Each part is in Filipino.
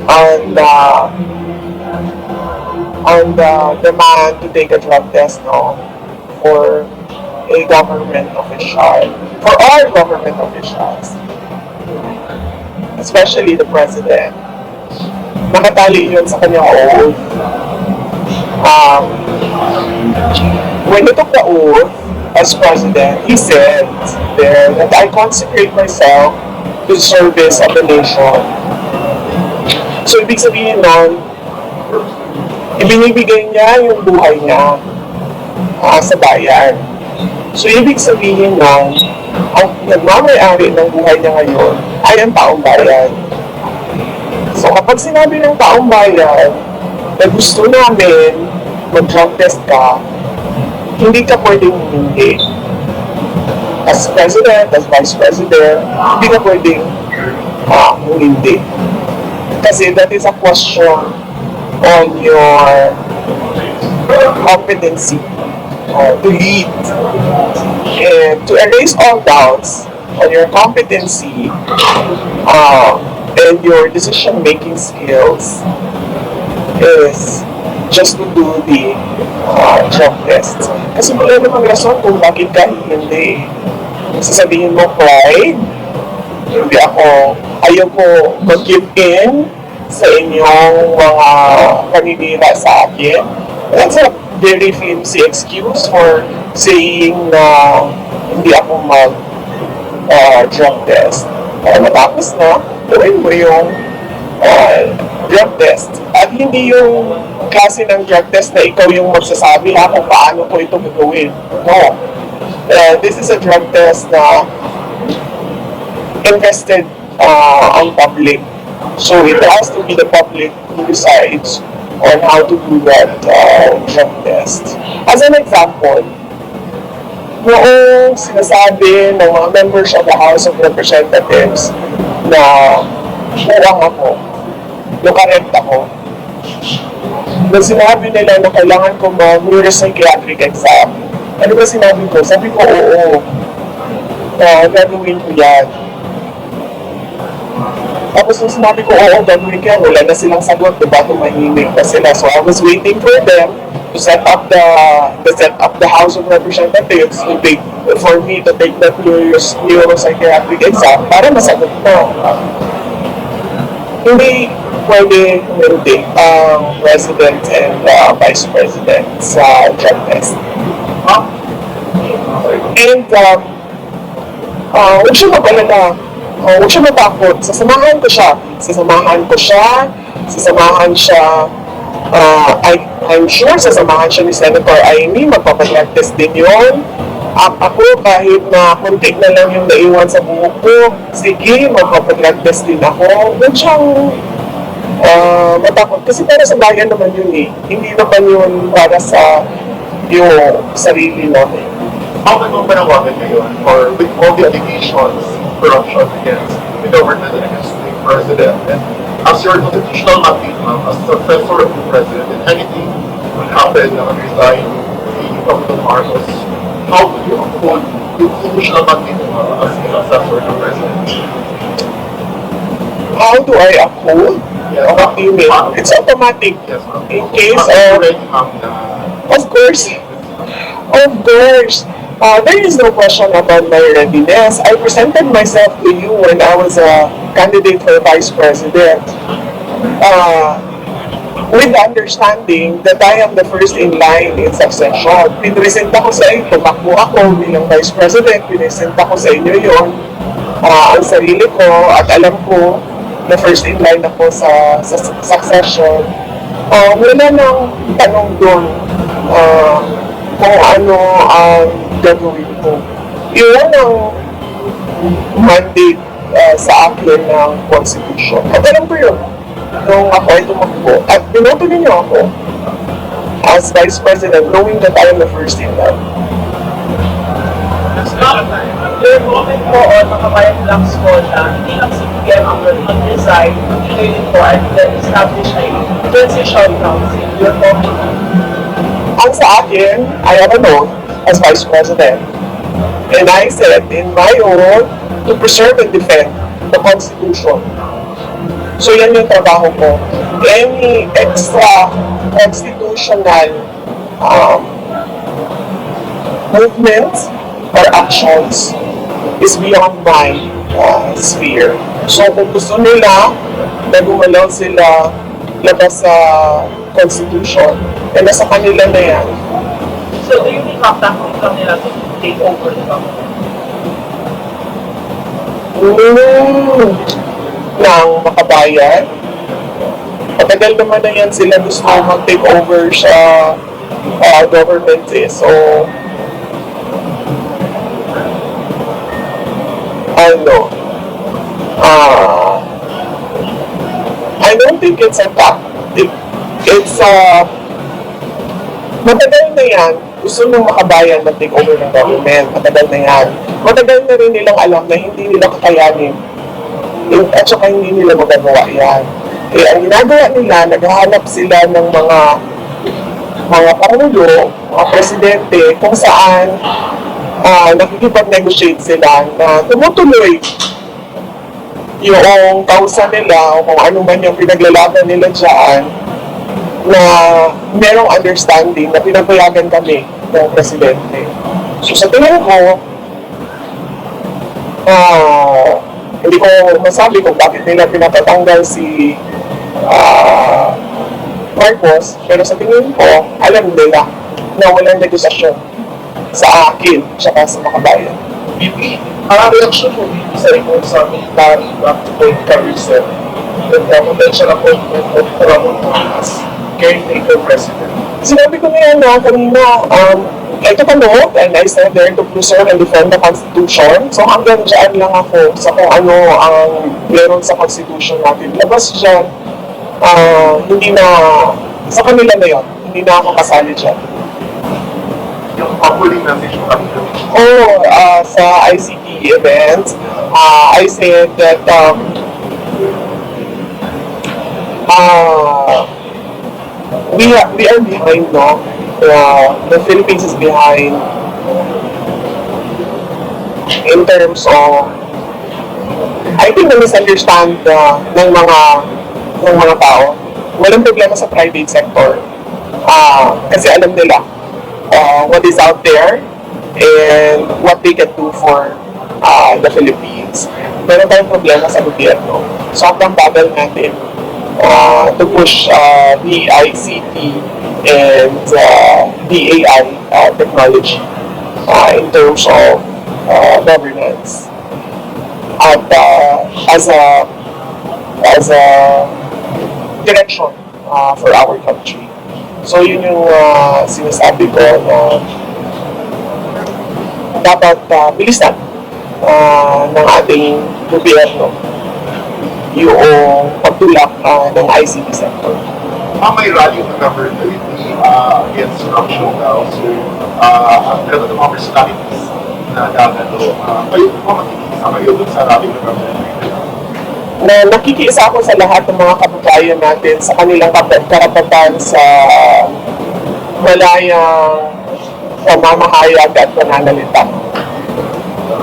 on the demand to take a drug test, no, for a government official, for all government officials, especially the president. Nakatali yun sa kanyang oath. Um, when he took the oath as president, he said there that I consecrate myself to the service of the nation. So, ibig sabihin nun, ibinibigay niya yung buhay niya sa bayan. So, ibig sabihin nun, ang nagmamayari ng buhay niya ngayon ay ang taong bayan. So, kapag sinabi ng taong bayan na gusto namin mag-drug test ka, hindi ka pwedeng hindi. As president, as vice president, hindi ka pwedeng hindi. Kasi that is a question on your competency to lead and to erase all doubts on your competency and your decision-making skills is just to do the drug test. Kasi wala namang rason kung bakit ka hindi. Sasabihin mo, pride, hindi ako, ayaw ko mag-give in sa inyong mga paninira sa akin. That's a very flimsy excuse for saying na hindi ako mag-drug test. Matapos na, gawin mo yung drug test. At hindi yung klase ng drug test na ikaw yung magsasabi kung paano ko ito gagawin. No. This is a drug test na invested on public. So it has to be the public who decides on how to do that drug test. As an example, noong sinasabi ng mga members of the House of Representatives na buwang ako, lukarent ako, na sinabi nila na kailangan ko mag-neuropsychiatric exam. Ano ba sinabi ko? Sabi ko, oo, gagawin ko yan. Tapos nung sinabi ko, oo, gagawin ko yan, wala na silang sagot, diba, tumahimik na sila. So I was waiting for them to set up the House of Representatives for me to take that neuropsychiatric exam para masagot ko. Hindi pwede hindi ang President and Vice President sa drug test. And huwag siya mag-alala. Huwag siya matakot. Sasamahan ko siya. I'm sure sasamahan siya ni Senator Amy. Magpapadrug test din yun. Ako, kahit na konti na lang yung naiwan sa buhok ko, sige, magpapadrug test din ako. Huwag siyang matakot. Kasi para sa bayan naman yun eh. Hindi naman yun para sa yung sarili namin. How can mo panawagan ngayon or with all the allegations, corruption against the government and against the president, and as your constitutional mandate, as successor of the president, and anything will happen na resign the Pangulong Marcos, how do you uphold the constitutional mandate as the successor of the president? How do I uphold? Yes, What do you mean? It's automatic. Yes, ma'am. In case You of... already have Of course. There is no question about my readiness. I presented myself to you when I was a candidate for Vice President. With the understanding that I am the first in line in succession. Pinresenta ko sa inyo, tumakbo ako bilang Vice President, pinresenta ko sa inyo yun, ang sarili ko, at alam ko na first in line ako sa succession. Wala nang tanong doon kung ano ang gagawin ko. Iyon ang mandate sa akin ng Constitution. At alam ko yun, nung ako ay tumakbo. At binoto ninyo ako as Vice President, knowing that I am the first in line. Your comment po o nakabayan lang po na hindi lang si PM ang mag-resign, kayo din po at establish a transition council. Your comment. Ang sa akin, I have an oath as Vice President. And I said in my oath to preserve and defend the Constitution. So yan yung trabaho ko. Any extra constitutional movements or actions is beyond my sphere. So kung gusto nila na gumalaw sila labas sa Constitution, eh nasa kanila na yan. So, do you think tactic lang nila to take over the government? Ng makabayan. Matagal naman na yan sila gusto mag-take over sa government eh. So, I don't think it's a tactic. It's matagal na yan. Gusto ng makabayan mag-take over ng government. Matagal na yan. Matagal na rin nilang alam na hindi nila kakayanin. At saka hindi nila magagawa yan. Eh, ang ginagawa nila, naghahanap sila ng mga pangulo, mga presidente, kung saan nakikipag-negotiate sila na tumutuloy yung kausa nila o kung ano man yung pinaglalaban nila dyan na merong understanding na pinapayagan kami ng presidente. So sa tingin ko, hindi ko masabi kung bakit nila pinapatanggal si Marcos, pero sa tingin ko, alam nila na walang negosasyon sa akin at sa makabayan. BP, ang reaction mo BP sa report sa military back to political reset and the potential appointment of Ramon as caretaker president. Sinabi ko na yan na kanina, ito tanong, and I stand there to preserve and defend the Constitution. So hanggang dyan lang ako sa kung ano ang meron sa Constitution natin. Labas dyan, hindi na, sa kanila na yun, hindi na ako kasali dyan. Yung huling message mo kami Sa ICT events, I said that we are behind, no? The Philippines is behind in terms of, I think na misunderstand ng mga tao. Walang problema sa private sector. Kasi alam nila what is out there and what they can do for the Philippines. Meron tayong problema sa gobyerno. Sobrang bagal natin to push the ICT and the AI technology in terms of governance. At as a direction for our country. So yun yung sinasabi ko na dapat bilisan ng ating gobyerno yung pagtulak ng ICT sector. May rally ng November 30 against corruption daw. So, ang meron ng mga personalities na gagano. Kayo po makikisa kayo dun sa rally ng November 30? Na nakikiisa ako sa lahat ng mga kababayan natin sa kanilang karapatan sa malayang pamamahayag at pananalita.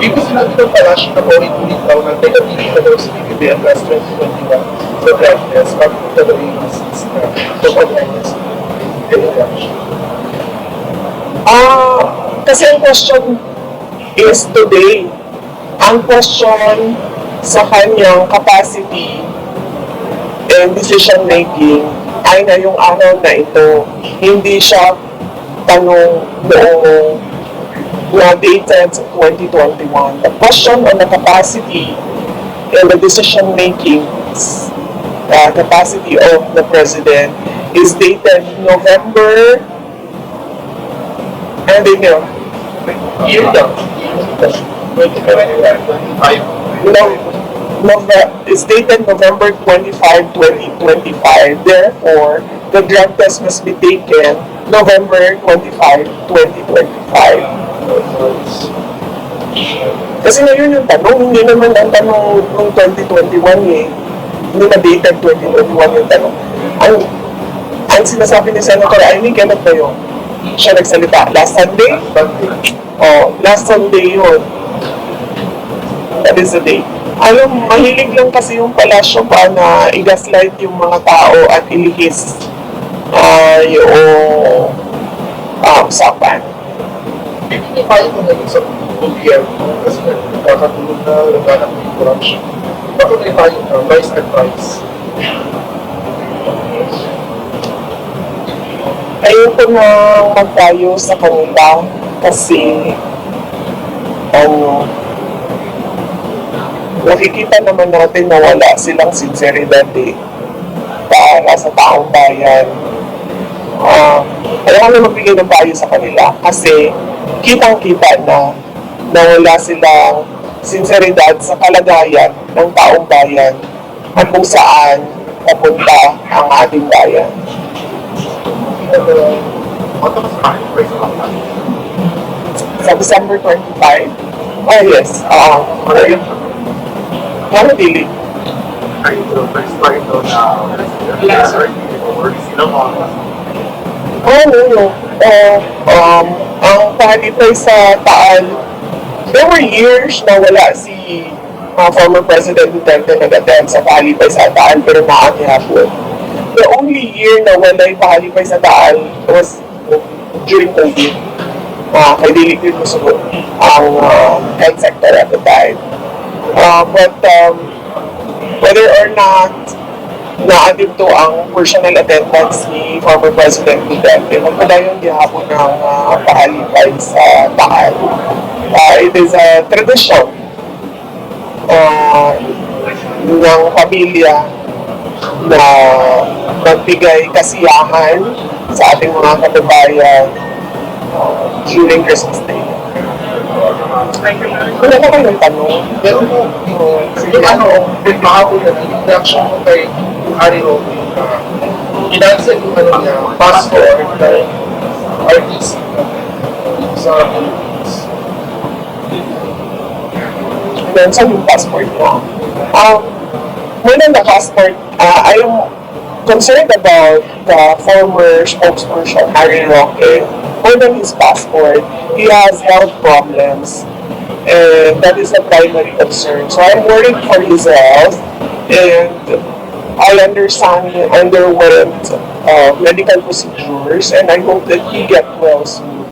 Dito sinabi ng Palacio na paulit-ulit daw na negative na daw si BBM last 2021 sa drug test bago ito daw yung disease na pagpapagayas. Kasi ang question is today. Ang question sa kanyang capacity and decision making ay ngayong araw na ito. Hindi siya tanong noong na dated 2021. The question on the capacity and the decision making capacity of the president is dated November and then year lang. 25. It's dated November 25, 2025. Therefore, the drug test must be taken November 25, 2025. Kasi ngayon yung tanong, hindi naman ang tanong ng 2021 eh. Hindi na dated 2021 yung tanong. Ang sinasabi ni Senator Amy, kailan ba yun? Siya nagsalita. Last Sunday? Last Sunday yun. That is the day. Mahilig lang kasi yung palasyo pa na i-gaslight yung mga tao at ilihis yung usapan. Hindi tayo kung naging sa gobyerno kasi nagkakatulog na laganap ng corruption. Bakit na tayo vice advice? Ayoko na magtayo sa kanila kasi nakikita naman natin na wala silang sinseridad para sa taong bayan. Ayaw na magbigay ng payo sa kanila kasi kitang-kita na wala silang sinseridad sa kalagayan ng taong bayan at kung saan papunta ang ating bayan. What was the price of that? Sa December 25, oh yes, Manatili. Are you the first party na or sino mo? No. Ang pahalipay sa Taal, there were years na wala si former President Duterte nag-attend sa pahalipay sa Taal pero nakakihapon. The only year na wala yung pahalipay sa Taal was during COVID. Kay Dilig din ko sugot ang health sector at the time. But whether or not na-adib to ang personal attendance ni former President Duterte, magpadayon gihapon ng pahalipay sa Taal. It is a tradition ng pamilya na magbigay kasiyahan sa ating mga kababayan during Christmas Day. Wala na kayong tanong. Pero yung mahapon na yung reaction mo kay Harry Roque, inanswer yung niya, passport, RTC, sa Philippines. Saan yung passport mo? Muna na passport, I'm concerned about the former spokesperson, Harry Roque. More than his passport, he has health problems. And that is the primary concern. So I'm worried for his health. And I understand he underwent medical procedures. And I hope that he get well soon.